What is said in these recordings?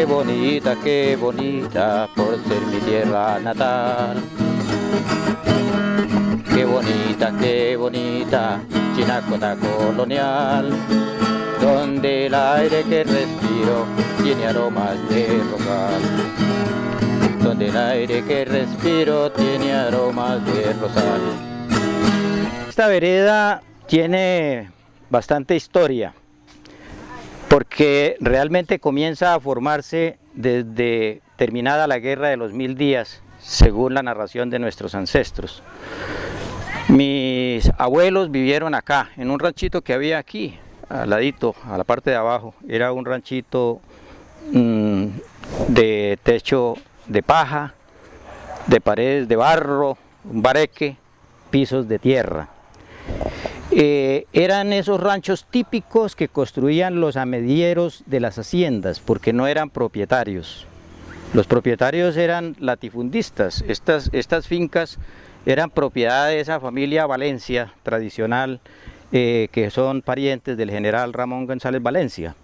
qué bonita por ser mi tierra natal. Qué bonita, Chinacota colonial, donde el aire que respiro tiene aromas de rosal. Donde el aire que respiro tiene aromas de rosal. Esta vereda tiene bastante historia, porque realmente comienza a formarse desde terminada la guerra de los 1000 días, según la narración de nuestros ancestros. Mis abuelos vivieron acá, en un ranchito que había aquí, al ladito, a la parte de abajo. Era un ranchito de techo de paja, de paredes de barro, un bareque, pisos de tierra. Eran esos ranchos típicos que construían los amedieros de las haciendas, porque no eran propietarios. Los propietarios eran latifundistas. Estas fincas eran propiedad de esa familia Valencia tradicional, que son parientes del general Ramón González Valencia.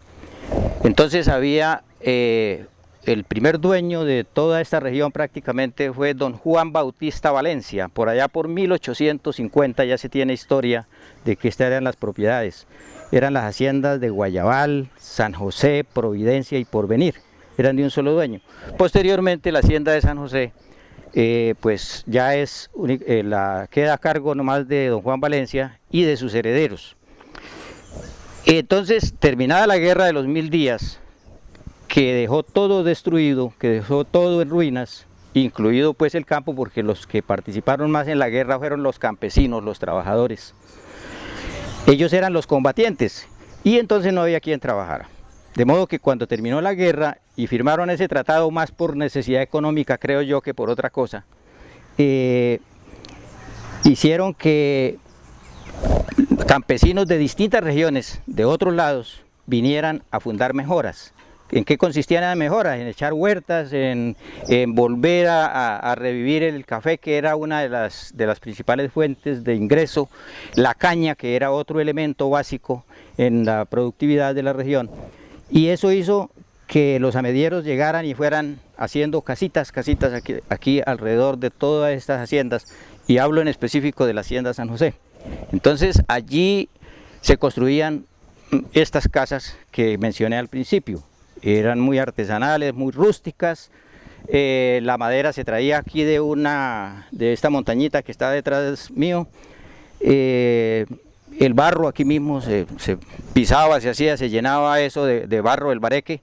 Entonces había, el primer dueño de toda esta región prácticamente fue don Juan Bautista Valencia. Por allá por 1850 ya se tiene historia de que estas eran las propiedades. Eran las haciendas de Guayabal, San José, Providencia y Porvenir. Eran de un solo dueño. Posteriormente la hacienda de San José pues ya queda a cargo nomás de don Juan Valencia y de sus herederos. Entonces, terminada la guerra de los 1000 días, que dejó todo destruido, que dejó todo en ruinas, incluido pues el campo, porque los que participaron más en la guerra fueron los campesinos, los trabajadores. Ellos eran los combatientes y entonces no había quien trabajara. De modo que cuando terminó la guerra y firmaron ese tratado más por necesidad económica, creo yo, que por otra cosa, hicieron que campesinos de distintas regiones, de otros lados, vinieran a fundar mejoras. ¿En qué consistían las mejoras? En echar huertas, en volver a revivir el café, que era una de las principales fuentes de ingreso, la caña, que era otro elemento básico en la productividad de la región. Y eso hizo que los amedieros llegaran y fueran haciendo casitas aquí alrededor de todas estas haciendas, y hablo en específico de la hacienda San José. Entonces allí se construían estas casas que mencioné al principio. Eran muy artesanales, muy rústicas. La madera se traía aquí de esta montañita que está detrás mío. El barro aquí mismo se pisaba, se llenaba eso de barro, el bareque,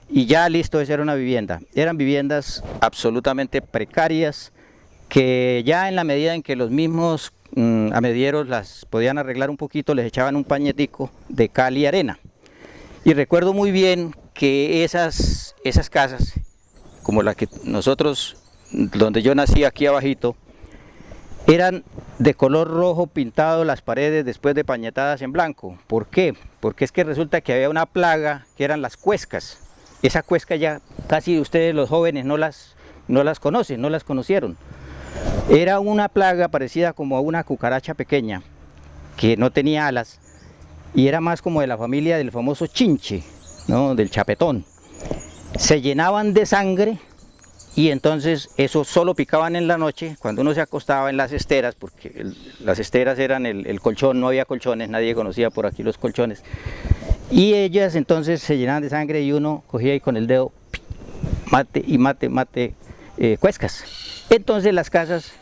y ya listo, esa era una vivienda. Eran viviendas absolutamente precarias, que ya en la medida en que los mismos amedieros las podían arreglar un poquito, les echaban un pañetico de cal y arena. Y recuerdo muy bien que esas casas, como la que nosotros, donde yo nací aquí abajito, eran de color rojo pintado las paredes después de pañetadas en blanco. ¿Por qué? Porque es que resulta que había una plaga que eran las cuescas. Esa cuesca ya casi ustedes los jóvenes no las conocen, no las conocieron. Era una plaga parecida como a una cucaracha pequeña, que no tenía alas, y era más como de la familia del famoso chinche, ¿no? Del chapetón. Se llenaban de sangre, y entonces eso solo picaban en la noche, cuando uno se acostaba en las esteras, porque las esteras eran el colchón, no había colchones, nadie conocía por aquí los colchones. Y ellas entonces se llenaban de sangre y uno cogía y con el dedo mate y mate cuescas. Entonces las casas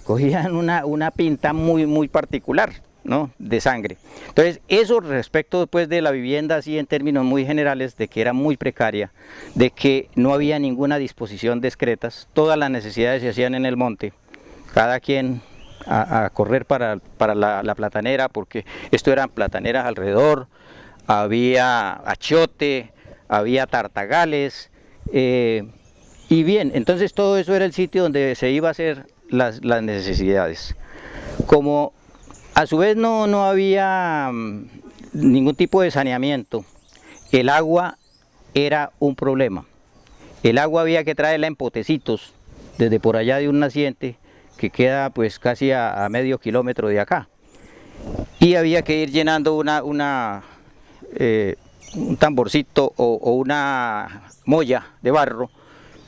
cogían una pinta muy particular, ¿no? De sangre. Entonces eso respecto después de la vivienda, así en términos muy generales, de que era muy precaria, de que no había ninguna disposición de excretas, todas las necesidades se hacían en el monte, cada quien a correr para la platanera, porque esto eran plataneras alrededor, había achiote, había tartagales, y bien, entonces todo eso era el sitio donde se iba a hacer las necesidades. Como a su vez no había ningún tipo de saneamiento, el agua era un problema. El agua había que traerla en potecitos desde por allá de un naciente que queda pues casi a medio kilómetro de acá, y había que ir llenando tamborcito o una molla de barro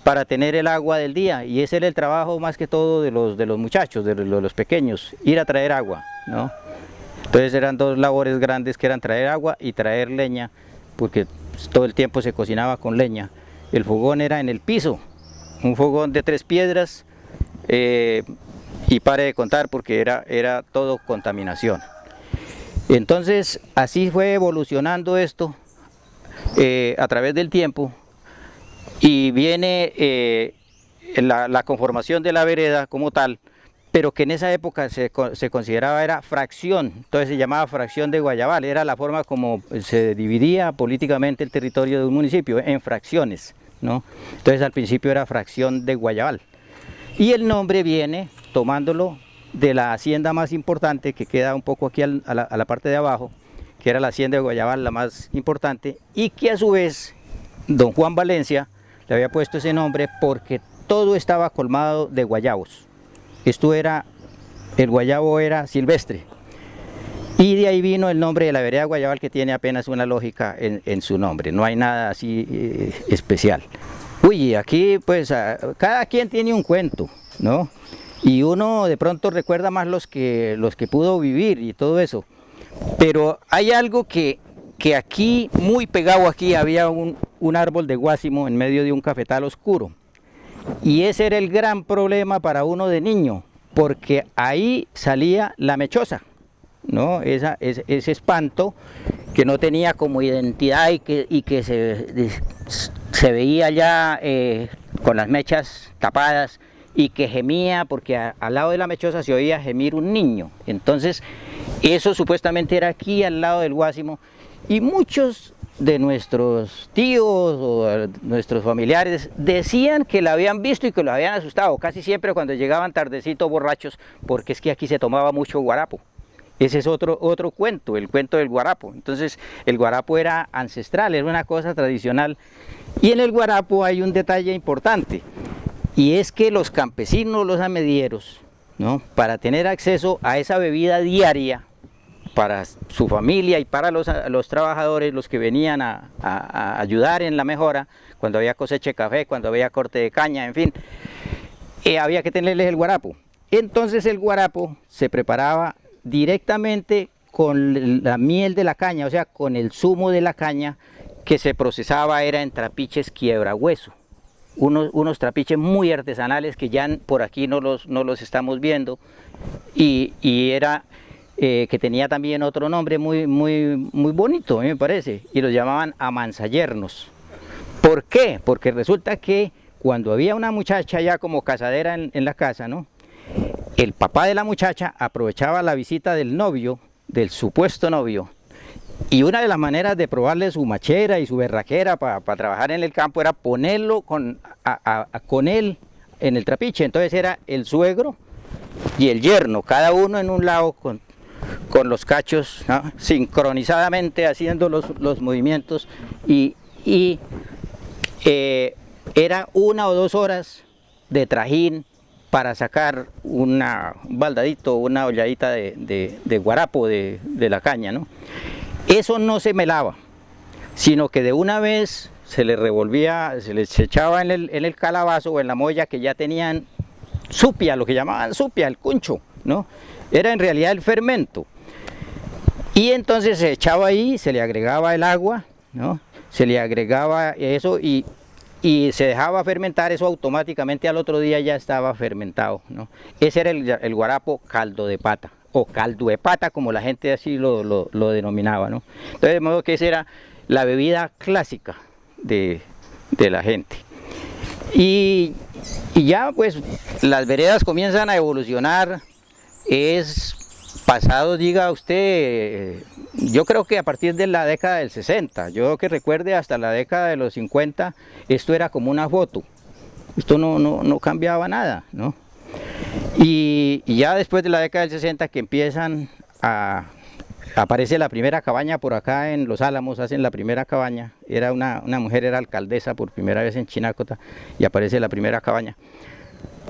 para tener el agua del día, y ese era el trabajo más que todo de los muchachos, de los pequeños, ir a traer agua, ¿no? Entonces eran dos labores grandes, que eran traer agua y traer leña, porque todo el tiempo se cocinaba con leña. El fogón era en el piso, un fogón de 3 piedras, y pare de contar porque era todo contaminación. Entonces así fue evolucionando esto a través del tiempo, y viene la conformación de la vereda como tal, pero que en esa época se consideraba era fracción, entonces se llamaba fracción de Guayabal, era la forma como se dividía políticamente el territorio de un municipio, en fracciones, ¿no? Entonces al principio era fracción de Guayabal, y el nombre viene tomándolo de la hacienda más importante, que queda un poco aquí a la parte de abajo, que era la hacienda de Guayabal, la más importante, y que a su vez don Juan Valencia le había puesto ese nombre porque todo estaba colmado de guayabos. El guayabo era silvestre, y de ahí vino el nombre de la vereda Guayabal, que tiene apenas una lógica en su nombre, no hay nada así especial. Uy, aquí pues cada quien tiene un cuento, ¿no? Y uno de pronto recuerda más los que pudo vivir y todo eso, pero hay algo que aquí, muy pegado aquí, había un árbol de guásimo en medio de un cafetal oscuro. Y ese era el gran problema para uno de niño, porque ahí salía la mechosa, ¿no? Ese espanto que no tenía como identidad y que se veía ya con las mechas tapadas, y que gemía, porque al lado de la mechosa se oía gemir un niño. Entonces eso supuestamente era aquí al lado del guásimo. Y muchos de nuestros tíos o nuestros familiares decían que la habían visto y que lo habían asustado, casi siempre cuando llegaban tardecito borrachos, porque es que aquí se tomaba mucho guarapo. Ese es otro cuento, el cuento del guarapo. Entonces el guarapo era ancestral, era una cosa tradicional. Y en el guarapo hay un detalle importante, y es que los campesinos, los amedieros, ¿no?, para tener acceso a esa bebida diaria, para su familia y para los trabajadores, los que venían a ayudar en la mejora, cuando había cosecha de café, cuando había corte de caña, en fin, había que tenerles el guarapo. Entonces el guarapo se preparaba directamente con la miel de la caña, o sea, con el zumo de la caña, que se procesaba era en trapiches quiebrahueso, unos trapiches muy artesanales que ya por aquí no los estamos viendo, y era... que tenía también otro nombre muy bonito, a mí me parece, y los llamaban amansayernos. ¿Por qué? Porque resulta que cuando había una muchacha ya como casadera en la casa, ¿no?, el papá de la muchacha aprovechaba la visita del novio, del supuesto novio, y una de las maneras de probarle su machera y su berraquera para trabajar en el campo era ponerlo con él en el trapiche. Entonces era el suegro y el yerno, cada uno en un lado con los cachos, ¿no?, sincronizadamente haciendo los movimientos, y era 1 o 2 horas de trajín para sacar un baldadito, una olladita de guarapo de la caña, ¿no? Eso no se melaba, sino que de una vez se le revolvía, se les echaba en el calabazo o en la molla, que ya tenían supia, lo que llamaban supia, el cuncho, ¿no? Era en realidad el fermento. Y entonces se echaba ahí, se le agregaba el agua, ¿no?, se le agregaba eso y se dejaba fermentar. Eso automáticamente al otro día ya estaba fermentado, ¿no? Ese era el guarapo caldo de pata, o caldo de pata, como la gente así lo denominaba, ¿no? Entonces, de modo que esa era la bebida clásica de la gente. Y ya pues las veredas comienzan a evolucionar. Es pasado, diga usted, yo creo que a partir de la década del 60, yo que recuerde hasta la década de los 50, esto era como una foto, esto no cambiaba nada, ¿no? Y ya después de la década del 60 que aparece la primera cabaña por acá en Los Álamos, hacen la primera cabaña, era una mujer, era alcaldesa por primera vez en Chinácota, y aparece la primera cabaña.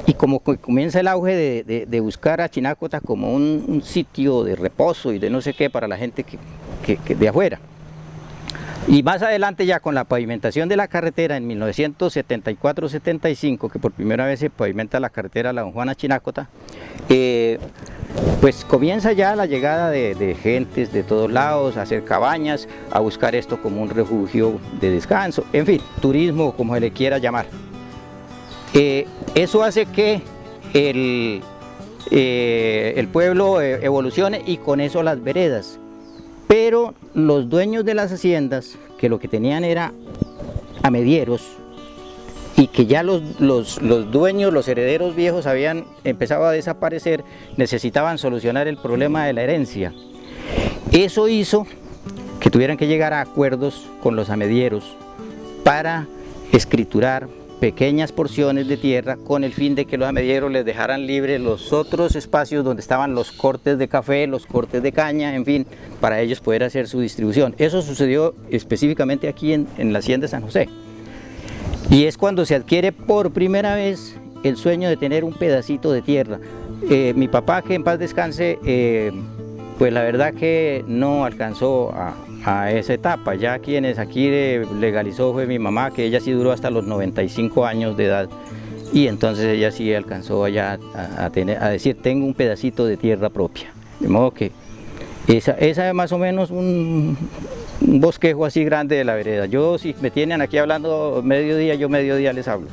Y como comienza el auge de buscar a Chinácota como un sitio de reposo y de no sé qué para la gente que de afuera. Y más adelante ya con la pavimentación de la carretera en 1974-75, que por primera vez se pavimenta la carretera La Don Juan a Chinácota, pues comienza ya la llegada de gentes de todos lados a hacer cabañas, a buscar esto como un refugio de descanso, en fin, turismo como se le quiera llamar. Eso hace que el pueblo evolucione y con eso las veredas. Pero los dueños de las haciendas, que lo que tenían era amedieros, y que ya los dueños, los herederos viejos habían empezado a desaparecer, necesitaban solucionar el problema de la herencia. Eso hizo que tuvieran que llegar a acuerdos con los amedieros para escriturar pequeñas porciones de tierra con el fin de que los amedieros les dejaran libres los otros espacios donde estaban los cortes de café, los cortes de caña, en fin, para ellos poder hacer su distribución. Eso sucedió específicamente aquí en la hacienda de San José. Y es cuando se adquiere por primera vez el sueño de tener un pedacito de tierra. Mi papá, que en paz descanse, pues la verdad que no alcanzó a esa etapa. Ya quienes aquí legalizó fue mi mamá, que ella sí duró hasta los 95 años de edad, y entonces ella sí alcanzó allá a decir, tengo un pedacito de tierra propia. De modo que esa es más o menos un bosquejo así grande de la vereda. Yo, si me tienen aquí hablando mediodía, yo mediodía les hablo.